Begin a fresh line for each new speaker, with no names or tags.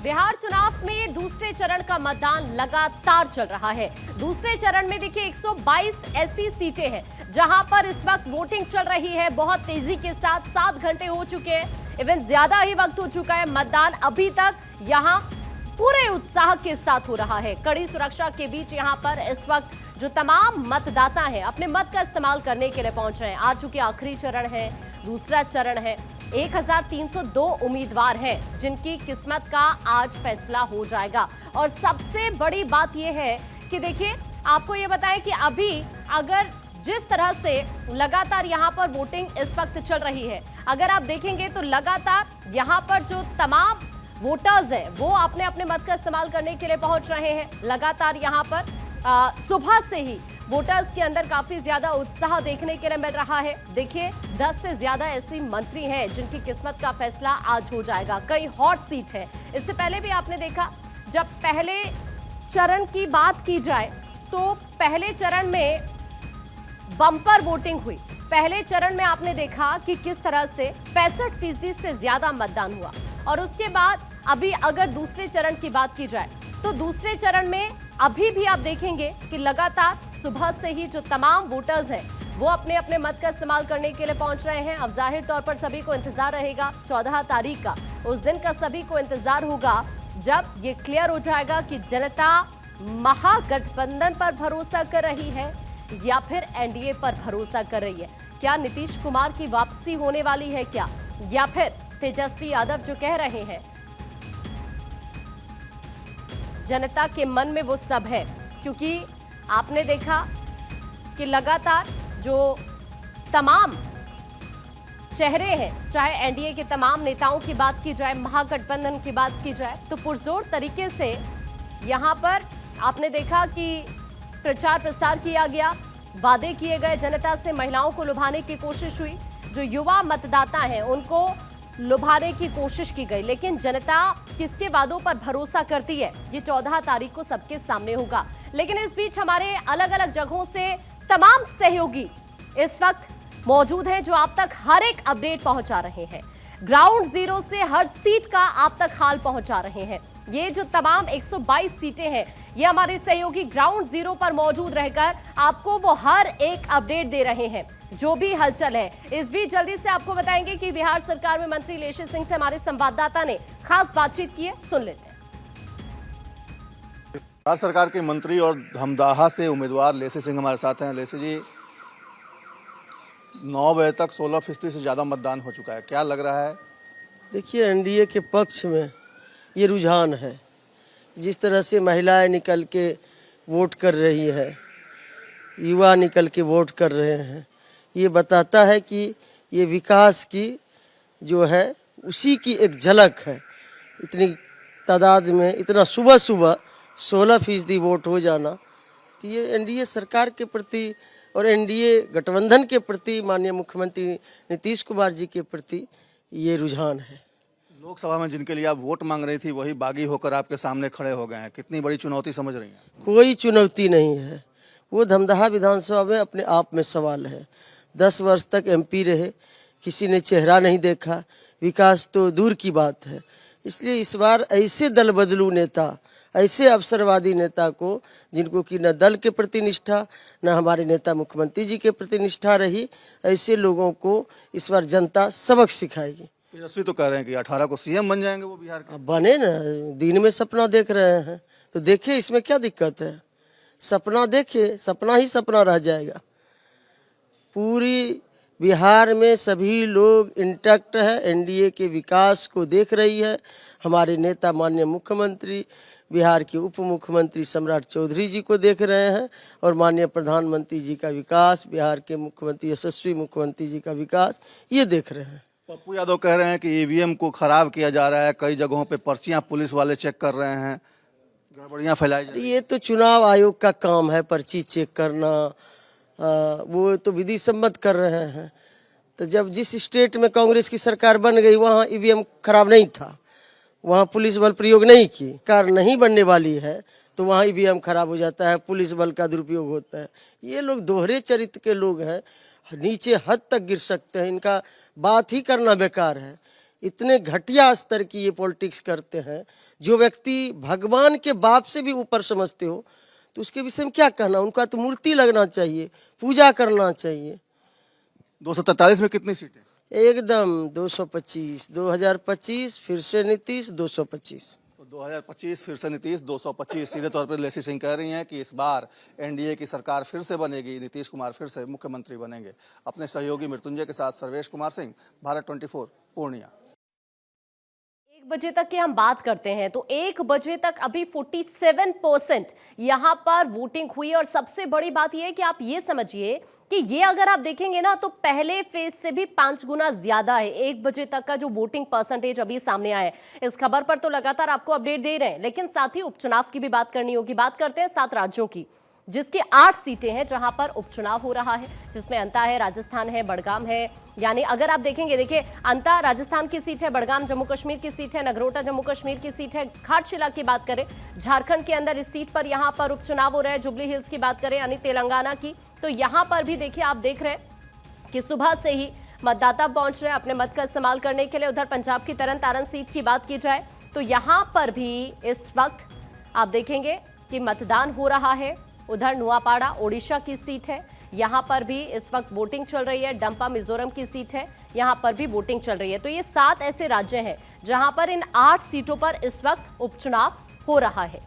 बिहार चुनाव में दूसरे चरण का मतदान लगातार चल रहा है। दूसरे चरण में देखिए 122 ऐसी सीटें हैं जहां पर इस वक्त वोटिंग चल रही है बहुत तेजी के साथ। 7 घंटे हो चुके हैं, इवन ज्यादा ही वक्त हो चुका है। मतदान अभी तक यहां पूरे उत्साह के साथ हो रहा है। कड़ी सुरक्षा के बीच यहां पर इस वक्त जो तमाम मतदाता हैं अपने मत का इस्तेमाल करने के लिए पहुंच रहे हैं। आज चूंकि आखिरी चरण है, दूसरा चरण है, 1302 उम्मीदवार हैं जिनकी किस्मत का आज फैसला हो जाएगा। और सबसे बड़ी बात यह है कि देखिए आपको यह बताएं कि अभी अगर जिस तरह से लगातार यहां पर वोटिंग इस वक्त चल रही है, अगर आप देखेंगे तो लगातार यहां पर जो तमाम वोटर्स हैं वो अपने अपने मत का इस्तेमाल करने के लिए पहुंच रहे हैं। लगातार यहां पर सुबह से ही वोटर्स के अंदर काफी ज्यादा उत्साह देखने के लिए मिल रहा है। देखिए 10 से ज्यादा ऐसी मंत्री हैं जिनकी किस्मत का फैसला आज हो जाएगा। कई हॉट सीट है। इससे पहले भी आपने देखा, जब पहले चरण की बात की जाए तो पहले चरण में बम्पर वोटिंग हुई। पहले चरण में आपने देखा कि किस तरह से 65% से ज्यादा मतदान हुआ। और उसके बाद अभी अगर दूसरे चरण की बात की जाए तो दूसरे चरण में अभी भी आप देखेंगे कि लगातार सुबह से ही जो तमाम वोटर्स हैं वो अपने अपने मत का इस्तेमाल करने के लिए पहुंच रहे हैं। अब जाहिर तौर पर सभी को इंतजार रहेगा 14 तारीख का। उस दिन का सभी को इंतजार होगा जब ये क्लियर हो जाएगा कि जनता महागठबंधन पर भरोसा कर रही है या फिर एनडीए पर भरोसा कर रही है। क्या नीतीश कुमार की वापसी होने वाली है क्या, या फिर तेजस्वी यादव जो कह रहे हैं जनता के मन में वो सब है। क्योंकि आपने देखा कि लगातार जो तमाम चेहरे हैं, चाहे एनडीए के तमाम नेताओं की बात की जाए, महागठबंधन की बात की जाए, तो पुरजोर तरीके से यहां पर आपने देखा कि प्रचार प्रसार किया गया, वादे किए गए जनता से, महिलाओं को लुभाने की कोशिश हुई, जो युवा मतदाता हैं उनको लुभाने की कोशिश की गई। लेकिन जनता किसके वादों पर भरोसा करती है ये 14 तारीख को सबके सामने होगा। लेकिन इस बीच हमारे अलग अलग जगहों से तमाम सहयोगी इस वक्त मौजूद हैं जो आप तक हर एक अपडेट पहुंचा रहे हैं। ग्राउंड जीरो से हर सीट का आप तक हाल पहुंचा रहे हैं। ये जो तमाम 122 सीटें हैं, ये हमारे सहयोगी ग्राउंड जीरो पर मौजूद रहकर आपको वो हर एक अपडेट दे रहे हैं जो भी हलचल है। इस बीच जल्दी से आपको बताएंगे कि बिहार सरकार में मंत्री लेशी सिंह से हमारे संवाददाता ने खास बातचीत की है, सुन लेते हैं।
बिहार सरकार के मंत्री और धमदाहा से उम्मीदवार लेशी सिंह हमारे साथ हैं। लेशी जी, 9 बजे तक 16% से ज़्यादा मतदान हो चुका है, क्या लग रहा है?
देखिए, एनडीए के पक्ष में ये रुझान है। जिस तरह से महिलाएं निकल के वोट कर रही है, युवा निकल के वोट कर रहे हैं, ये बताता है कि ये विकास की जो है उसी की एक झलक है। इतनी तादाद में इतना सुबह सुबह 16% वोट हो जाना, तो ये एनडीए सरकार के प्रति और एनडीए गठबंधन के प्रति, माननीय मुख्यमंत्री नीतीश कुमार जी के प्रति ये रुझान है।
लोकसभा में जिनके लिए आप वोट मांग रही थी वही बागी होकर आपके सामने खड़े हो गए हैं, कितनी बड़ी चुनौती समझ रही हैं?
कोई चुनौती नहीं है, वो धमदाहा विधानसभा में अपने आप में सवाल है। 10 वर्ष तक एमपी रहे, किसी ने चेहरा नहीं देखा, विकास तो दूर की बात है। इसलिए इस बार ऐसे दल बदलू नेता, ऐसे अवसरवादी नेता को, जिनको कि न दल के प्रति निष्ठा न हमारे नेता मुख्यमंत्री जी के प्रति निष्ठा रही, ऐसे लोगों को इस बार जनता सबक सिखाएगी।
तेजस्वी तो कह रहे हैं कि 18 को सीएम बन जाएंगे वो बिहार के।
बने ना, दिन में सपना देख रहे हैं तो देखिए इसमें क्या दिक्कत है। सपना देखिए, सपना ही सपना रह जाएगा। पूरी बिहार में सभी लोग इंटैक्ट है, एनडीए के विकास को देख रही है। हमारे नेता माननीय मुख्यमंत्री, बिहार के उप मुख्यमंत्री सम्राट चौधरी जी को देख रहे हैं, और माननीय प्रधानमंत्री जी का विकास, बिहार के मुख्यमंत्री यशस्वी मुख्यमंत्री जी का विकास, ये देख रहे हैं।
पप्पू यादव कह रहे हैं कि ईवीएम को खराब किया जा रहा है, कई जगहों पे पर्चियां पुलिस वाले चेक कर रहे हैं, गड़बड़ियां फैलाई जा रही हैं।
ये तो चुनाव आयोग का काम है, पर्ची चेक करना, वो तो विधि सम्मत कर रहे हैं। तो जब जिस स्टेट में कांग्रेस की सरकार बन गई वहाँ ईवीएम खराब नहीं था, वहाँ पुलिस बल प्रयोग नहीं की। कार नहीं बनने वाली है तो वहाँ ईवीएम खराब हो जाता है, पुलिस बल का दुरुपयोग होता है। ये लोग दोहरे चरित्र के लोग हैं, नीचे हद तक गिर सकते हैं, इनका बात ही करना बेकार है। इतने घटिया स्तर की ये पॉलिटिक्स करते हैं। जो व्यक्ति भगवान के बाप से भी ऊपर समझते हो तो उसके विषय में क्या कहना, उनका तो मूर्ति लगना चाहिए, पूजा करना चाहिए।
243 में कितनी सीटें?
एकदम 225, 2025 फिर से नीतीश 225।
तो 2025 फिर से नीतीश 225। सीधे तौर पर लेसी सिंह कह रही हैं कि इस बार एनडीए की सरकार फिर से बनेगी, नीतीश कुमार फिर से मुख्यमंत्री बनेंगे। अपने सहयोगी मृत्युंजय के साथ सर्वेश कुमार सिंह, भारत 24, पूर्णिया।
1 बजे तक की हम बात करते हैं तो 1 बजे तक अभी 47% यहां पर वोटिंग हुई। और सबसे बड़ी बात यह है कि आप ये समझिए कि ये अगर आप देखेंगे ना तो पहले फेज से भी 5 गुना ज्यादा है 1 बजे तक का जो वोटिंग परसेंटेज अभी सामने आया है। इस खबर पर तो लगातार आपको अपडेट दे रहे हैं, लेकिन साथ ही उपचुनाव की भी बात करनी होगी। बात करते हैं 7 राज्यों की, जिसकी 8 सीटें हैं जहां पर उपचुनाव हो रहा है, जिसमें अंता है, राजस्थान है, बड़गाम है। यानी अगर आप देखेंगे, देखिए अंता राजस्थान की सीट है, बड़गाम जम्मू कश्मीर की सीट है, नगरोटा जम्मू कश्मीर की सीट है। घाटशिला की बात करें झारखंड के अंदर इस सीट पर यहां पर उपचुनाव हो रहा है। जुबली हिल्स की बात करें यानी तेलंगाना की, तो यहां पर भी देखिए आप देख रहे हैं कि सुबह से ही मतदाता पहुंच रहे हैं अपने मत का इस्तेमाल करने के लिए। उधर पंजाब की तरन तारण सीट की बात की जाए तो यहां पर भी इस वक्त आप देखेंगे कि मतदान हो रहा है। उधर नुआपाड़ा ओडिशा की सीट है, यहां पर भी इस वक्त वोटिंग चल रही है। डंपा मिजोरम की सीट है, यहां पर भी वोटिंग चल रही है। तो ये 7 ऐसे राज्य हैं जहां पर इन 8 सीटों पर इस वक्त उपचुनाव हो रहा है।